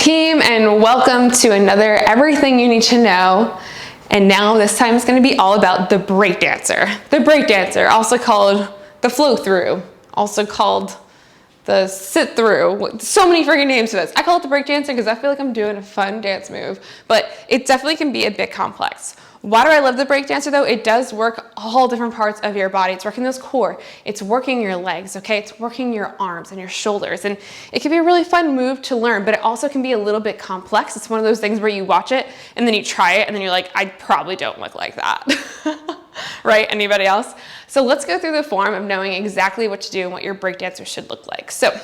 team, and welcome to another Everything You Need to Know. And now this time it's going to be all about the breakdancer. The breakdancer, also called the flow through, also called the sit through. So many freaking names for this. I call it the breakdancer because I feel like I'm doing a fun dance move, but it definitely can be a bit complex. Why do I love the breakdancer though? It does work all different parts of your body. It's working those core, it's working your legs, okay? It's working your arms and your shoulders. And it can be a really fun move to learn, but it also can be a little bit complex. It's one of those things where you watch it and then you try it and then you're like, I probably don't look like that. Right? Anybody else? So let's go through the form of knowing exactly what to do and what your breakdancer should look like. So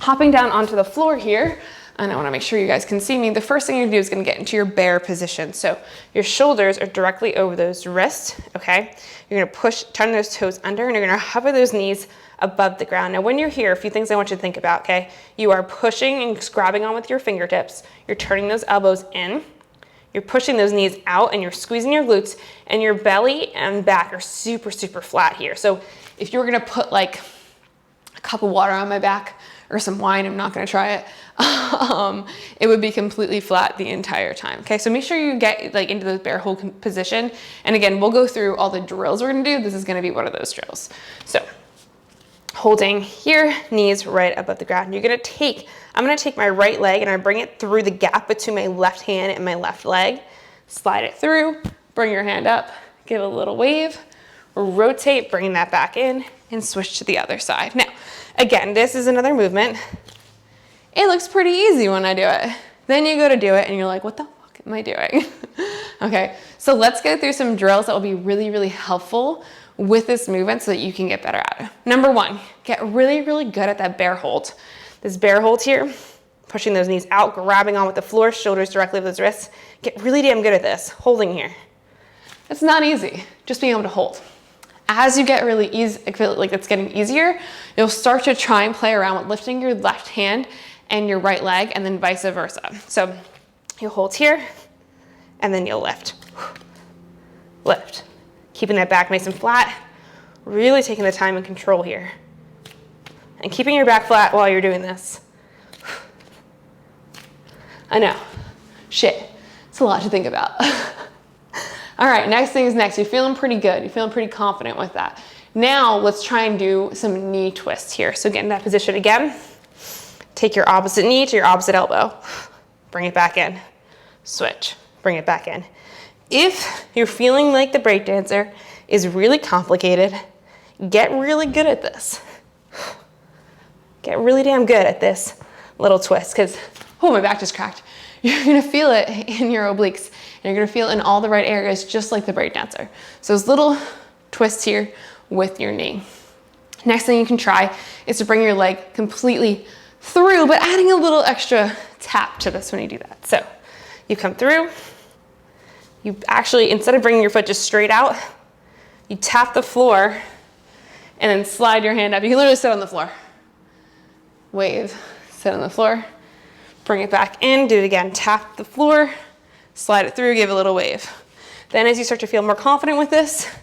hopping down onto the floor here, and I want to make sure you guys can see me. The first thing you're gonna do is gonna get into your bear position. So your shoulders are directly over those wrists, okay? You're gonna turn those toes under, and you're gonna hover those knees above the ground. Now when you're here, a few things I want you to think about, okay? You are pushing and grabbing on with your fingertips. You're turning those elbows in. You're pushing those knees out, and you're squeezing your glutes, and your belly and back are super, super flat here. So if you were gonna put like a cup of water on my back or some wine, I'm not gonna try it, it would be completely flat the entire time. Okay, so make sure you get like into the bear hold position. And again, we'll go through all the drills we're gonna do. This is gonna be one of those drills. So holding here, knees right above the ground. I'm gonna take my right leg and I bring it through the gap between my left hand and my left leg. Slide it through, bring your hand up, give a little wave, rotate, bring that back in, and switch to the other side. Now, again, this is another movement. It looks pretty easy when I do it. Then you go to do it and you're like, what the fuck am I doing? Okay, so let's go through some drills that will be really, really helpful with this movement so that you can get better at it. Number one, get really, really good at that bear hold. This bear hold here, pushing those knees out, grabbing on with the floor, shoulders directly over those wrists. Get really damn good at this, holding here. It's not easy, just being able to hold. As you get really easy, I feel like it's getting easier, you'll start to try and play around with lifting your left hand and your right leg, and then vice versa. So you'll hold here, and then you'll lift. Lift. Keeping that back nice and flat, really taking the time and control here. And keeping your back flat while you're doing this. I know, shit, it's a lot to think about. All right, next thing is next. You're feeling pretty good. You're feeling pretty confident with that. Now let's try and do some knee twists here. So get in that position again. Take your opposite knee to your opposite elbow. Bring it back in. Switch, bring it back in. If you're feeling like the breakdancer is really complicated, get really good at this. Get really damn good at this little twist, because, oh, my back just cracked. You're gonna feel it in your obliques, and you're gonna feel it in all the right areas, just like the breakdancer. So those little twists here with your knee. Next thing you can try is to bring your leg completely through, but adding a little extra tap to this when you do that. So you come through, you actually, instead of bringing your foot just straight out, you tap the floor and then slide your hand up. You can literally sit on the floor. Wave, sit on the floor, bring it back in, do it again. Tap the floor, slide it through, give a little wave. Then as you start to feel more confident with this,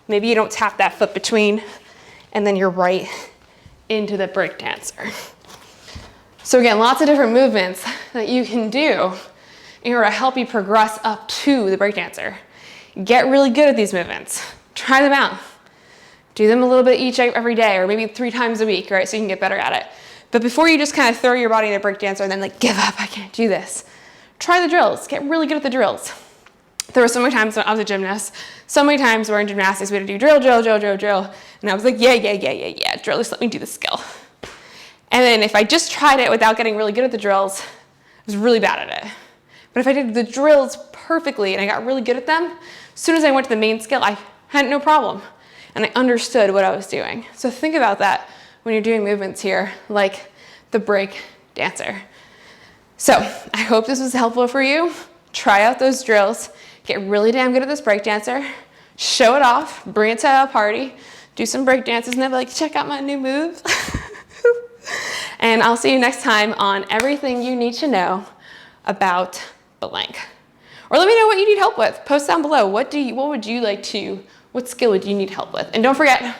maybe you don't tap that foot between, and then you're right into the breakdancer. So again, lots of different movements that you can do in order to help you progress up to the breakdancer. Get really good at these movements. Try them out. Do them a little bit each every day, or maybe 3 times a week, right? So you can get better at it. But before you just kind of throw your body in a breakdancer and then like give up, I can't do this. Try the drills. Get really good at the drills. There were so many times when I was a gymnast, so many times where in gymnastics we had to do drill, drill, drill, drill, drill. And I was like, yeah, drill, just let me do the skill. And then if I just tried it without getting really good at the drills, I was really bad at it. But if I did the drills perfectly and I got really good at them, as soon as I went to the main skill, I had no problem. And I understood what I was doing. So think about that when you're doing movements here, like the break dancer. So I hope this was helpful for you. Try out those drills. Get really damn good at this break dancer. Show it off. Bring it to a party. Do some break dances and they'll be like, check out my new move. And I'll see you next time on Everything You Need to Know about blank. Or let me know what you need help with. Post down below. What skill would you need help with? And don't forget,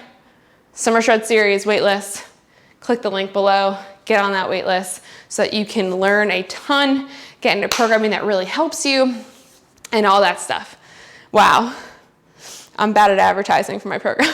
Summer Shred Series waitlist. Click the link below. get on that wait list so that you can learn a ton, get into programming that really helps you, and all that stuff. Wow, I'm bad at advertising for my program.